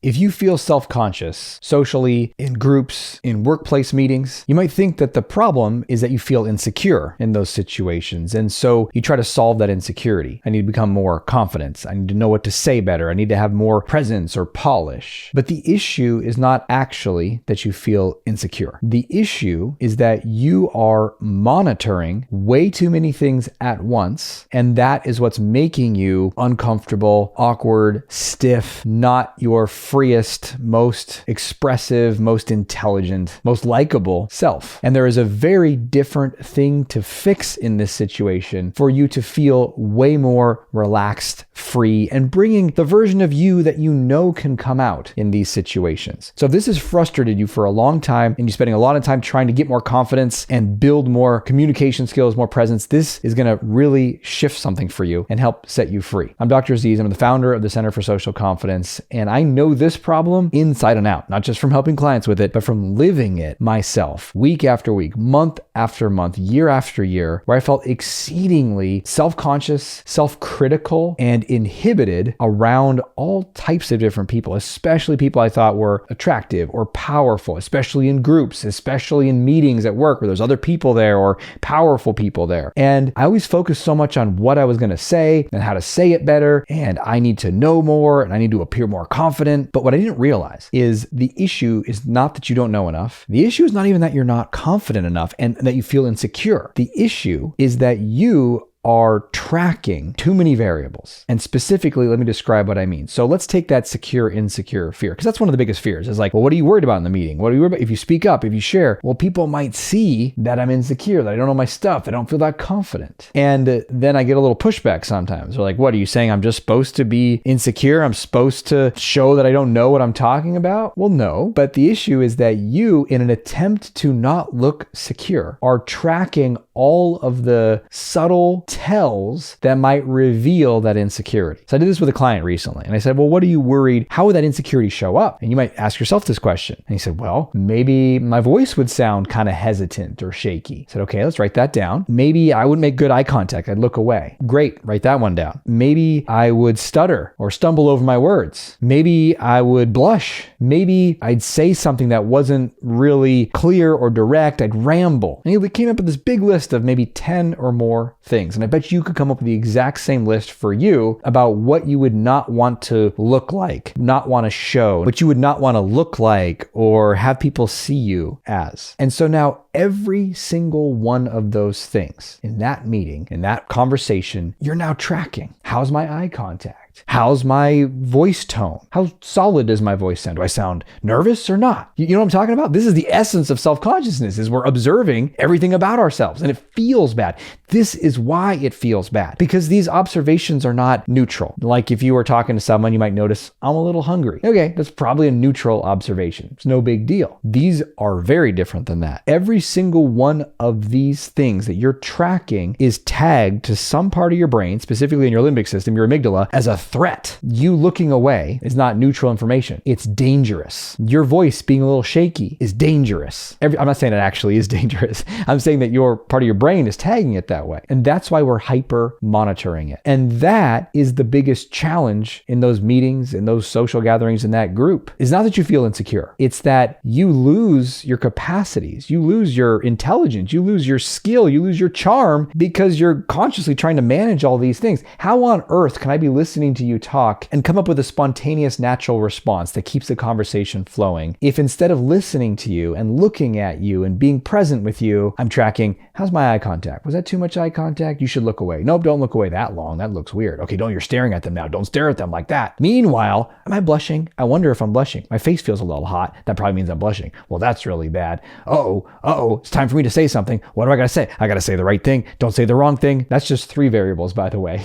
If you feel self-conscious socially, in groups, in workplace meetings, you might think that the problem is that you feel insecure in those situations. And so you try to solve that insecurity. I need to become more confident. I need to know what to say better. I need to have more presence or polish. But the issue is not actually that you feel insecure. The issue is that you are monitoring way too many things at once. And that is what's making you uncomfortable, awkward, stiff, not your freest, most expressive, most intelligent, most likable self. And there is a very different thing to fix in this situation for you to feel way more relaxed, free, and bringing the version of you that you know can come out in these situations. So if this has frustrated you for a long time and you're spending a lot of time trying to get more confidence and build more communication skills, more presence, this is going to really shift something for you and help set you free. I'm Dr. Aziz. I'm the founder of the Center for Social Confidence, and I know this problem inside and out, not just from helping clients with it, but from living it myself week after week, month after month, year after year, where I felt exceedingly self-conscious, self-critical, and inhibited around all types of different people, especially people I thought were attractive or powerful, especially in groups, especially in meetings at work where there's other people there or powerful people there. And I always focused so much on what I was going to say and how to say it better, and I need to know more and I need to appear more confident. But what I didn't realize is the issue is not that you don't know enough. The issue is not even that you're not confident enough and that you feel insecure. The issue is that you are tracking too many variables. And specifically, let me describe what I mean. So let's take that secure, insecure fear, because that's one of the biggest fears. Is like, well, what are you worried about in the meeting? What are you worried about? If you speak up, if you share, well, people might see that I'm insecure, that I don't know my stuff, I don't feel that confident. And then I get a little pushback sometimes. They're like, what, are you saying I'm just supposed to be insecure? I'm supposed to show that I don't know what I'm talking about? Well, no. But the issue is that you, in an attempt to not look secure, are tracking all of the subtle tells that might reveal that insecurity. So I did this with a client recently, and I said, well, what are you worried? How would that insecurity show up? And you might ask yourself this question. And he said, well, maybe my voice would sound kind of hesitant or shaky. I said, okay, let's write that down. Maybe I wouldn't make good eye contact. I'd look away. Great, write that one down. Maybe I would stutter or stumble over my words. Maybe I would blush. Maybe I'd say something that wasn't really clear or direct. I'd ramble. And he came up with this big list of maybe 10 or more things. And I bet you could come up with the exact same list for you about what you would not want to look like, not want to show, what you would not want to look like or have people see you as. And so now every single one of those things in that meeting, in that conversation, you're now tracking. How's my eye contact? How's my voice tone? How solid does my voice sound? Do I sound nervous or not? You know what I'm talking about? This is the essence of self-consciousness, is we're observing everything about ourselves and it feels bad. This is why it feels bad, because these observations are not neutral. Like if you were talking to someone, you might notice, I'm a little hungry. Okay, that's probably a neutral observation. It's no big deal. These are very different than that. Every single one of these things that you're tracking is tagged to some part of your brain, specifically in your limbic system, your amygdala, as a threat. You looking away is not neutral information. It's dangerous. Your voice being a little shaky is dangerous. I'm not saying it actually is dangerous. I'm saying that your part of your brain is tagging it that way. And that's why we're hyper monitoring it. And that is the biggest challenge in those meetings, in those social gatherings, in that group. It's not that you feel insecure. It's that you lose your capacities. You lose your intelligence. You lose your skill. You lose your charm because you're consciously trying to manage all these things. How on earth can I be listening to you talk and come up with a spontaneous, natural response that keeps the conversation flowing if instead of listening to you and looking at you and being present with you, I'm tracking, how's my eye contact? Was that too much eye contact? You should look away. Nope, don't look away that long. That looks weird. Okay, don't, you're staring at them now. Don't stare at them like that. Meanwhile, am I blushing? I wonder if I'm blushing. My face feels a little hot. That probably means I'm blushing. Well, that's really bad. It's time for me to say something. What do I gotta say? I gotta say the right thing. Don't say the wrong thing. That's just 3 variables, by the way.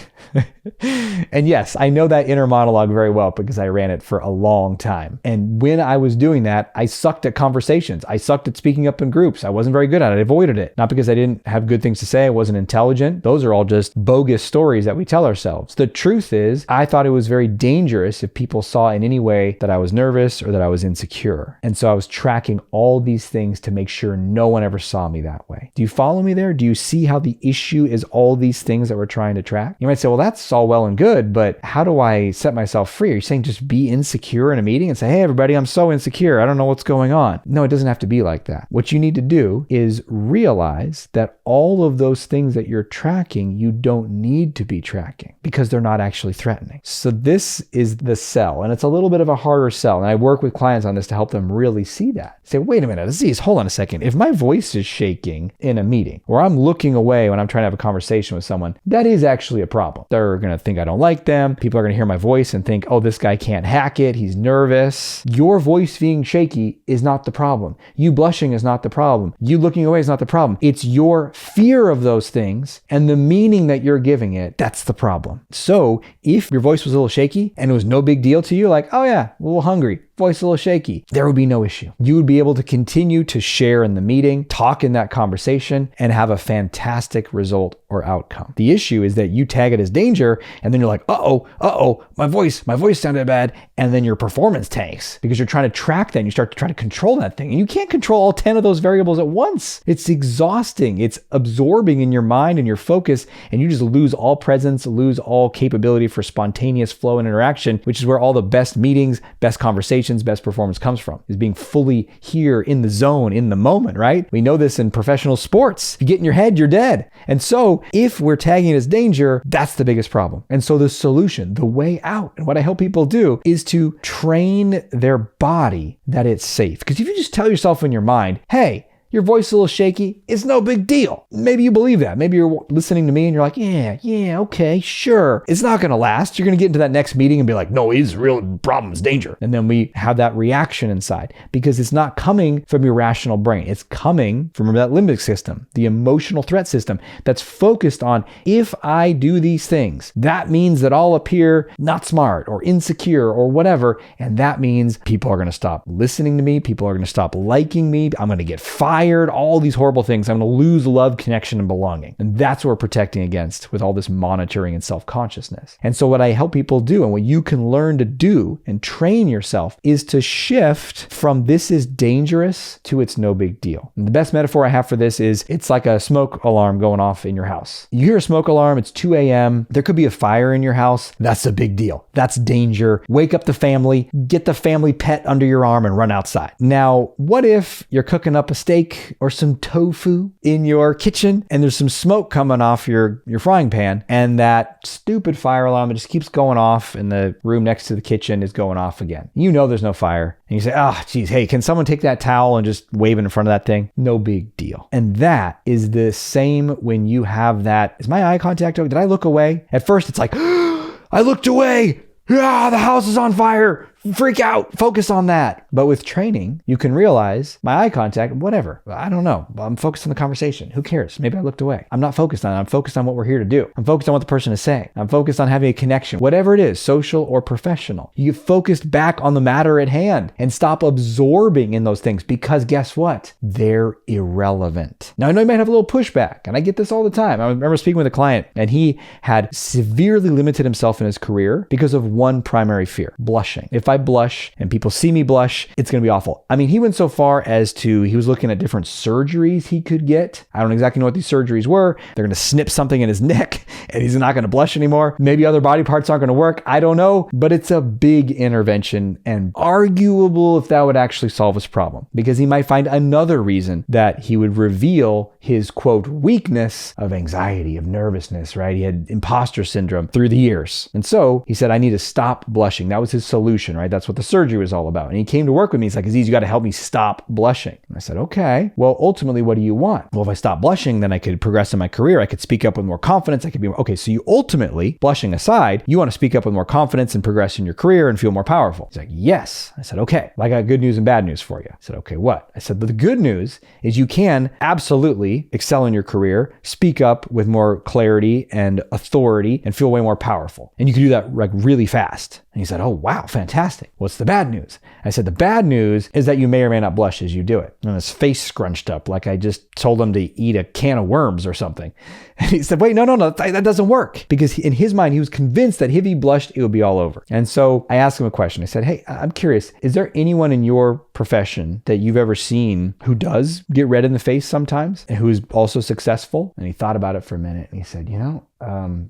And yes, I know that inner monologue very well because I ran it for a long time. And when I was doing that, I sucked at conversations. I sucked at speaking up in groups. I wasn't very good at it. I avoided it. Not because I didn't have good things to say. I wasn't intelligent. Those are all just bogus stories that we tell ourselves. The truth is, I thought it was very dangerous if people saw in any way that I was nervous or that I was insecure. And so I was tracking all these things to make sure no one ever saw me that way. Do you follow me there? Do you see how the issue is all these things that we're trying to track? You might say, well, that's all well and good, but how do I set myself free? Are you saying just be insecure in a meeting and say, hey, everybody, I'm so insecure. I don't know what's going on. No, it doesn't have to be like that. What you need to do is realize that all of those things that you're tracking, you don't need to be tracking because they're not actually threatening. So this is the sell, and it's a little bit of a harder sell. And I work with clients on this to help them really see that. Say, wait a minute, Aziz, hold on a second. If my voice is shaking in a meeting, or I'm looking away when I'm trying to have a conversation with someone, that is actually a problem. They're going to think I don't like them. People are going to hear my voice and think, oh, this guy can't hack it. He's nervous. Your voice being shaky is not the problem. You blushing is not the problem. You looking away is not the problem. It's your fear of those things and the meaning that you're giving it. That's the problem. So if your voice was a little shaky and it was no big deal to you, like, oh yeah, a little hungry, voice a little shaky, there would be no issue. You would be able to continue to share in the meeting, talk in that conversation, and have a fantastic result or outcome. The issue is that you tag it as danger, and then you're like, uh-oh, my voice sounded bad, and then your performance tanks because you're trying to track that and you start to try to control that thing. And you can't control all 10 of those variables at once. It's exhausting. It's absorbing in your mind and your focus, and you just lose all presence, lose all capability for spontaneous flow and interaction, which is where all the best meetings, best conversations, best performance comes from, is being fully here in the zone, in the moment, right? We know this in professional sports. If you get in your head, you're dead. And so if we're tagging it as danger, that's the biggest problem. And so the solution, the way out, and what I help people do is to train their body that it's safe. Because if you just tell yourself in your mind, hey, your voice is a little shaky, it's no big deal. Maybe you believe that. Maybe you're listening to me and you're like, yeah, okay, sure. It's not going to last. You're going to get into that next meeting and be like, no, it's a real problem, it's danger. And then we have that reaction inside because it's not coming from your rational brain. It's coming from that limbic system, the emotional threat system that's focused on, if I do these things, that means that I'll appear not smart or insecure or whatever. And that means people are going to stop listening to me. People are going to stop liking me. I'm going to get fired. All these horrible things. I'm going to lose love, connection, and belonging. And that's what we're protecting against with all this monitoring and self-consciousness. And so what I help people do and what you can learn to do and train yourself is to shift from this is dangerous to it's no big deal. And the best metaphor I have for this is it's like a smoke alarm going off in your house. You hear a smoke alarm, it's 2 a.m. There could be a fire in your house. That's a big deal. That's danger. Wake up the family, get the family pet under your arm and run outside. Now, what if you're cooking up a steak or some tofu in your kitchen and there's some smoke coming off your frying pan and that stupid fire alarm that just keeps going off in the room next to the kitchen is going off again. You know there's no fire and you say, geez, hey, can someone take that towel and just wave it in front of that thing? No big deal. And that is the same when you have that. Is my eye contact okay? Did I look away? At first it's like, I looked away. The house is on fire. Freak out, focus on that. But with training, you can realize my eye contact, whatever. I don't know. I'm focused on the conversation. Who cares? Maybe I looked away. I'm not focused on it. I'm focused on what we're here to do. I'm focused on what the person is saying. I'm focused on having a connection, whatever it is, social or professional. You get focused back on the matter at hand and stop absorbing in those things because guess what? They're irrelevant. Now, I know you might have a little pushback, and I get this all the time. I remember speaking with a client, and he had severely limited himself in his career because of one primary fear, blushing. If I blush and people see me blush, it's going to be awful. I mean, he went so far as to, he was looking at different surgeries he could get. I don't exactly know what these surgeries were. They're going to snip something in his neck and he's not going to blush anymore. Maybe other body parts aren't going to work. I don't know, but it's a big intervention and arguable if that would actually solve his problem because he might find another reason that he would reveal his quote weakness of anxiety, of nervousness, right? He had imposter syndrome through the years. And so he said, I need to stop blushing. That was his solution, right? That's what the surgery was all about. And he came to work with me. He's like, Aziz, you got to help me stop blushing. And I said, okay, well, ultimately, what do you want? Well, if I stop blushing, then I could progress in my career. I could speak up with more confidence. I could be more, okay, so you ultimately, blushing aside, you want to speak up with more confidence and progress in your career and feel more powerful. He's like, yes. I said, okay, well, I got good news and bad news for you. I said, okay, what? I said, the good news is you can absolutely excel in your career, speak up with more clarity and authority and feel way more powerful. And you can do that like really fast. And he said, oh, wow, fantastic. What's the bad news? I said, the bad news is that you may or may not blush as you do it. And his face scrunched up like I just told him to eat a can of worms or something. And he said, wait, no, that doesn't work. Because in his mind, he was convinced that if he blushed, it would be all over. And so I asked him a question. I said, hey, I'm curious, is there anyone in your profession that you've ever seen who does get red in the face sometimes and who is also successful? And he thought about it for a minute and he said,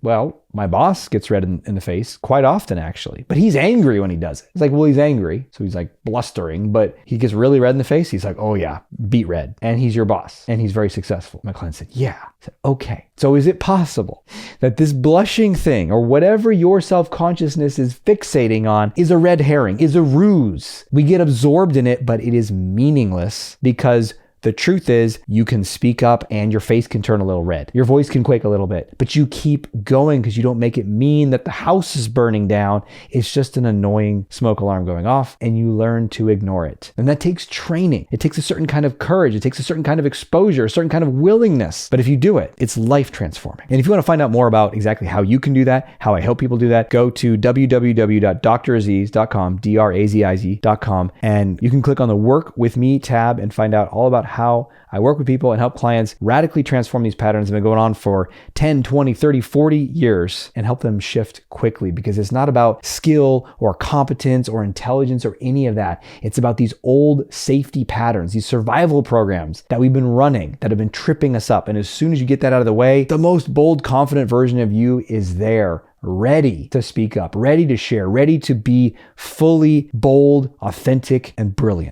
Well, my boss gets red in the face quite often, actually, but he's angry when he does it. It's like, well, he's angry, so he's like blustering, but he gets really red in the face. He's like, oh yeah, beet red. And he's your boss, and he's very successful. My client said, yeah. I said, okay. So is it possible that this blushing thing, or whatever your self-consciousness is fixating on, is a red herring, is a ruse? We get absorbed in it, but it is meaningless, because the truth is, you can speak up and your face can turn a little red. Your voice can quake a little bit, but you keep going because you don't make it mean that the house is burning down. It's just an annoying smoke alarm going off, and you learn to ignore it. And that takes training. It takes a certain kind of courage. It takes a certain kind of exposure, a certain kind of willingness. But if you do it, it's life transforming. And if you want to find out more about exactly how you can do that, how I help people do that, go to www.draziz.com, draziz.com, and you can click on the Work With Me tab and find out all about how I work with people and help clients radically transform these patterns that have been going on for 10, 20, 30, 40 years and help them shift quickly, because it's not about skill or competence or intelligence or any of that. It's about these old safety patterns, these survival programs that we've been running that have been tripping us up. And as soon as you get that out of the way, the most bold, confident version of you is there, ready to speak up, ready to share, ready to be fully bold, authentic, and brilliant.